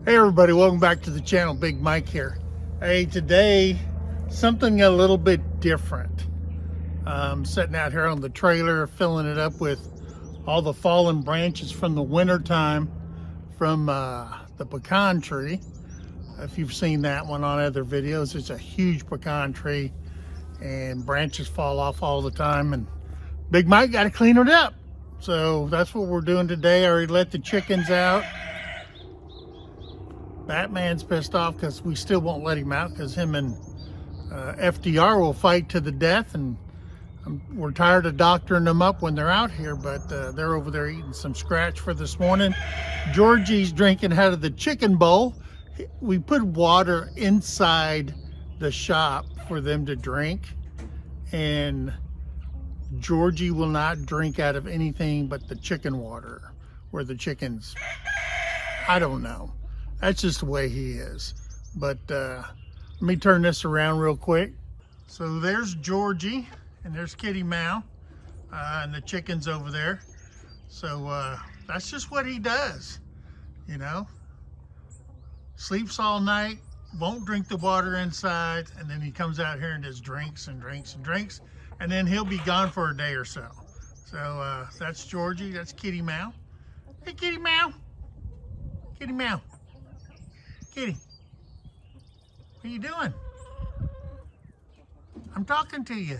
Hey everybody, welcome back to the channel. Big Mike here. Hey, today something a little bit different. I'm sitting out here on the trailer filling it up with all the fallen branches from the winter time from the pecan tree. If you've seen that one on other videos, it's a huge pecan tree and branches fall off all the time, and Big Mike got to clean it up. So that's what we're doing today. I already let the chickens out. Batman's pissed off because we still won't let him out because him and FDR will fight to the death, and we're tired of doctoring them up when they're out here, but they're over there eating some scratch for this morning. Georgie's drinking out of the chicken bowl. We put water inside the shop for them to drink, and Georgie will not drink out of anything but the chicken water, where the chickens, I don't know. That's just the way he is. But let me turn this around real quick. So there's Georgie, and there's Kitty Meow, and the chickens over there. So that's just what he does, you know. Sleeps all night, won't drink the water inside, and then he comes out here and just drinks and drinks and drinks, and then he'll be gone for a day or so. So that's Georgie, that's Kitty Meow. Hey, Kitty Meow. Kitty Meow. Kitty, what are you doing? I'm talking to you.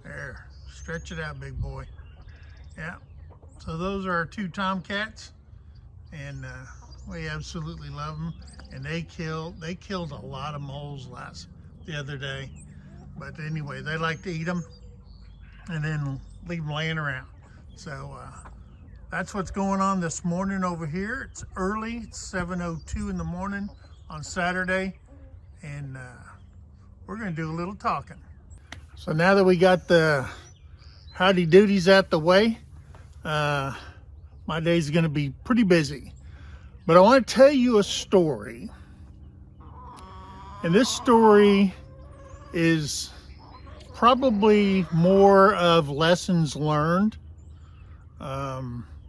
There, stretch it out, big boy. Yeah, so those are our two tomcats, and we absolutely love them. And they killed a lot of moles the other day. But anyway, they like to eat them and then leave them laying around. So that's what's going on this morning over here. It's early, it's 7:02 in the morning on Saturday, and we're gonna do a little talking. So now that we got the howdy doodies out the way, my day's gonna be pretty busy. But I wanna tell you a story. And this story is probably more of lessons learned.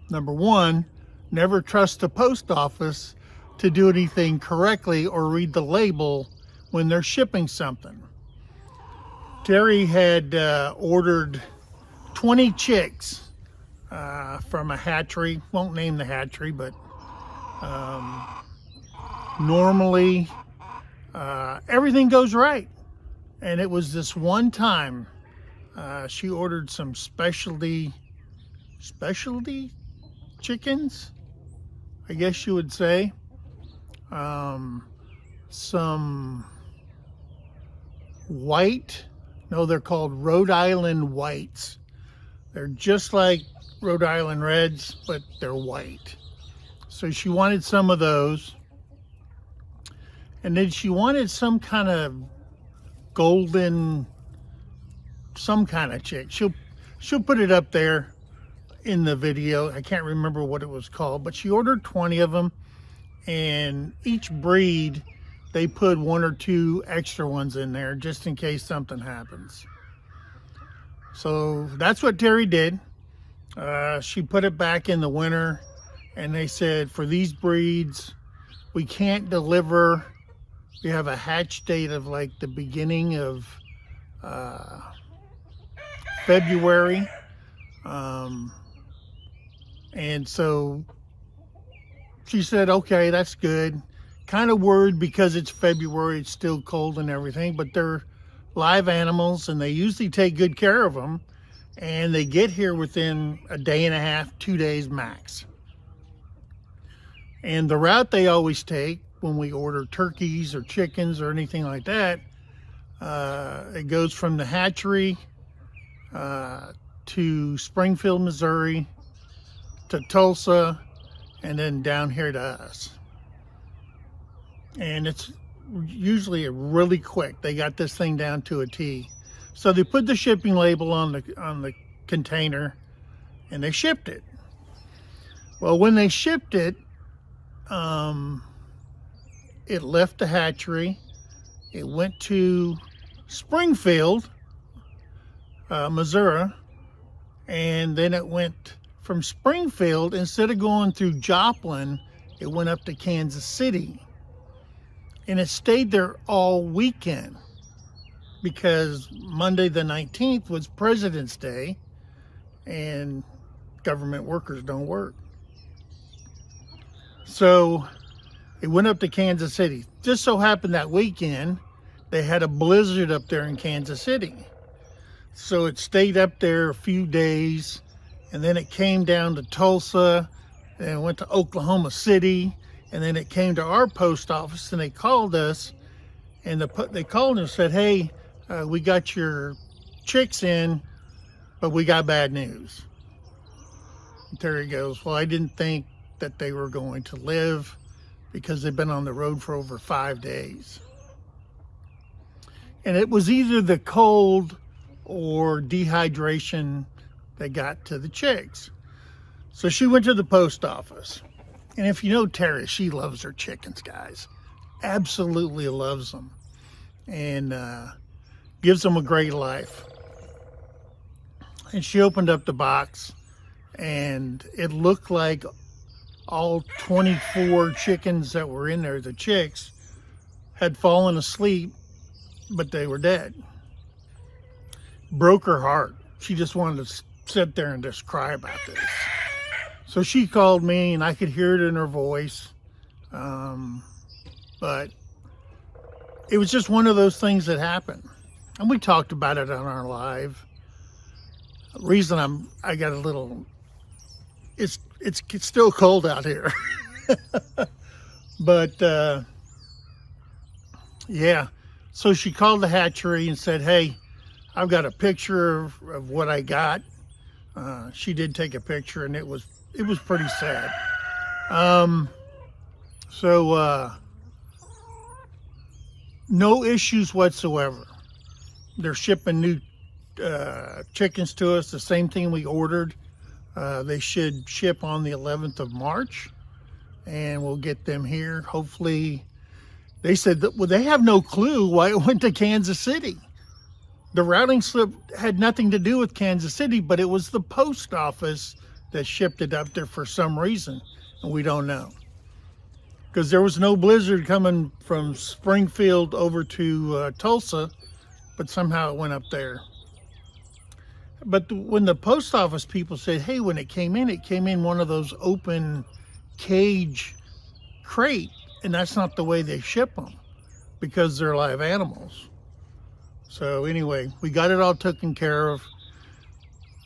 Number one, never trust the post office to do anything correctly or read the label when they're shipping something. Terry had ordered 20 chicks from a hatchery. Won't name the hatchery, but normally everything goes right. And it was this one time she ordered some specialty chickens, I guess you would say. Some white, no, they're called Rhode Island whites. They're just like Rhode Island reds, but they're white. So she wanted some of those. And then she wanted some kind of golden, some kind of chick. She'll put it up there in the video. I can't remember what it was called, but she ordered 20 of them, and each breed they put one or two extra ones in there just in case something happens. So that's what Terry did. She put it back in the winter, and they said for these breeds we can't deliver. We have a hatch date of like the beginning of February. And so she said, okay, that's good. Kind of worried because it's February, it's still cold and everything, but they're live animals and they usually take good care of them, and they get here within a day and a half, 2 days max. And the route they always take when we order turkeys or chickens or anything like that, it goes from the hatchery to Springfield, Missouri, to Tulsa, and then down here to us. And it's usually really quick. They got this thing down to a T. So they put the shipping label on the container, and they shipped it. Well, when they shipped it, it left the hatchery. It went to Springfield, Missouri, and then it went from Springfield, instead of going through Joplin, it went up to Kansas City. And it stayed there all weekend because Monday the 19th was President's Day and government workers don't work. So it went up to Kansas City. Just so happened that weekend they had a blizzard up there in Kansas City. So it stayed up there a few days, and then it came down to Tulsa, and went to Oklahoma City, and then it came to our post office, and they called us, and they called and said, hey, we got your chicks in, but we got bad news. And Terry goes, well, I didn't think that they were going to live because they've been on the road for over 5 days. And it was either the cold or dehydration that got to the chicks. So she went to the post office. And if you know Terry, she loves her chickens, guys. Absolutely loves them. And gives them a great life. And she opened up the box, and it looked like all 24 chickens that were in there, the chicks, had fallen asleep, but they were dead. Broke her heart. She just wanted to sit there and just cry about this. So she called me, and I could hear it in her voice. But it was just one of those things that happened. And we talked about it on our live. The reason I got a little, it's still cold out here. But yeah, so she called the hatchery and said, hey, I've got a picture of what I got. She did take a picture, and it was pretty sad. No issues whatsoever. They're shipping new chickens to us, the same thing we ordered. They should ship on the 11th of March, and we'll get them here. Hopefully, they said that, well, they have no clue why it went to Kansas City. The routing slip had nothing to do with Kansas City, but it was the post office that shipped it up there for some reason, and we don't know. Because there was no blizzard coming from Springfield over to Tulsa, but somehow it went up there. But when the post office people said, hey, when it came in one of those open cage crate, and that's not the way they ship them because they're live animals. So anyway, we got it all taken care of.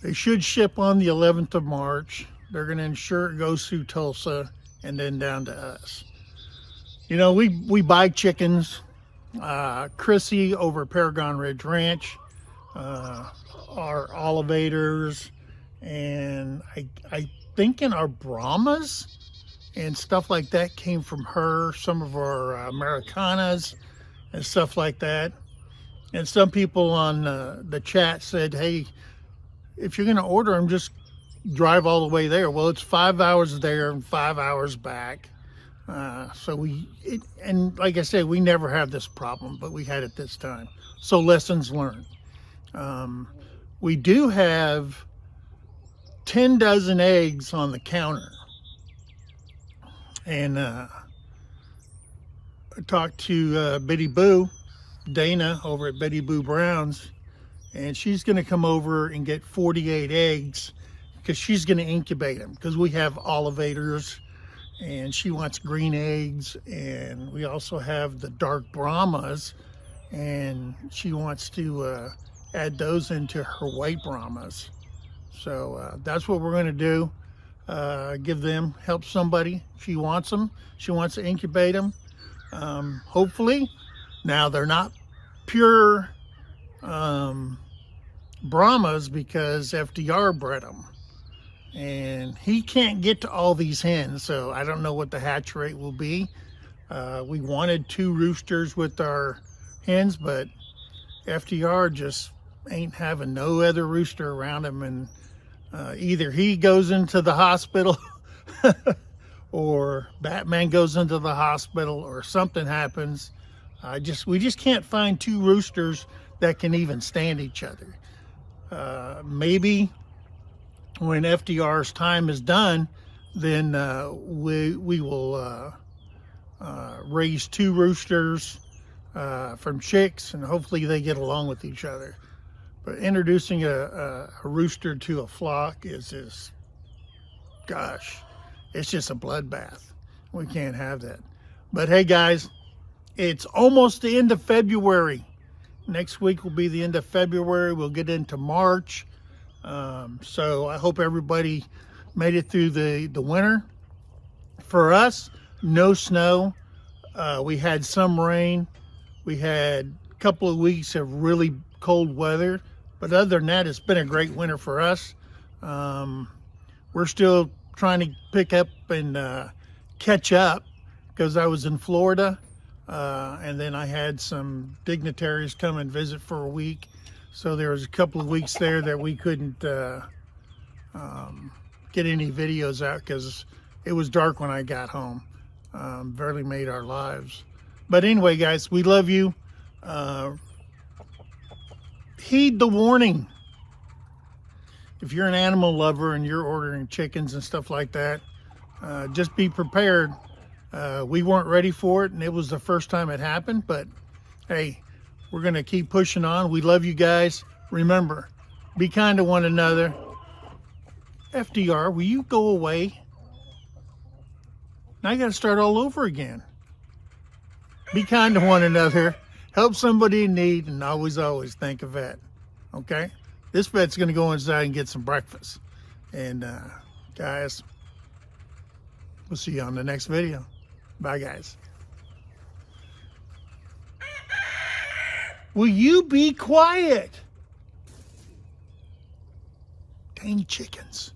They should ship on the 11th of March. They're going to ensure it goes through Tulsa and then down to us. You know, we buy chickens. Chrissy over at Paragon Ridge Ranch, our olivators, and I think in our Brahmas and stuff like that came from her. Some of our Americanas and stuff like that. And some people on the chat said, hey, if you're going to order them, just drive all the way there. Well, it's 5 hours there and 5 hours back. And like I said, we never have this problem, but we had it this time. So lessons learned. We do have 10 dozen eggs on the counter. And I talked to Betty Boo, Dana over at Betty Boo Brown's, and she's going to come over and get 48 eggs because she's going to incubate them, because we have olivators and she wants green eggs, and we also have the dark Brahmas, and she wants to add those into her white Brahmas. So that's what we're going to do. Give them, help somebody. She wants them. She wants to incubate them. Hopefully, now they're not pure Brahmas because FDR bred them. And he can't get to all these hens, so I don't know what the hatch rate will be. We wanted 2 roosters with our hens, but FDR just ain't having no other rooster around him, and either he goes into the hospital or Batman goes into the hospital or something happens. We just can't find 2 roosters that can even stand each other. Maybe when FDR's time is done, then we will raise 2 roosters from chicks, and hopefully they get along with each other. But introducing a rooster to a flock is just, gosh, it's just a bloodbath. We can't have that. But hey guys, it's almost the end of February. Next week will be the end of February. We'll get into March. So I hope everybody made it through the winter. For us, no snow. We had some rain. We had a couple of weeks of really cold weather. But other than that, it's been a great winter for us. We're still trying to pick up and catch up because I was in Florida. And then I had some dignitaries come and visit for a week. So there was a couple of weeks there that we couldn't get any videos out because it was dark when I got home. Barely made our lives. But anyway, guys, we love you. Heed the warning. If you're an animal lover and you're ordering chickens and stuff like that, just be prepared. We weren't ready for it, and it was the first time it happened, but hey, we're going to keep pushing on. We love you guys. Remember, be kind to one another. FDR, will you go away? Now I got to start all over again. Be kind to one another. Help somebody in need, and always think of vet. Okay? This vet's going to go inside and get some breakfast. And guys, we'll see you on the next video. Bye, guys. Will you be quiet? Dang chickens.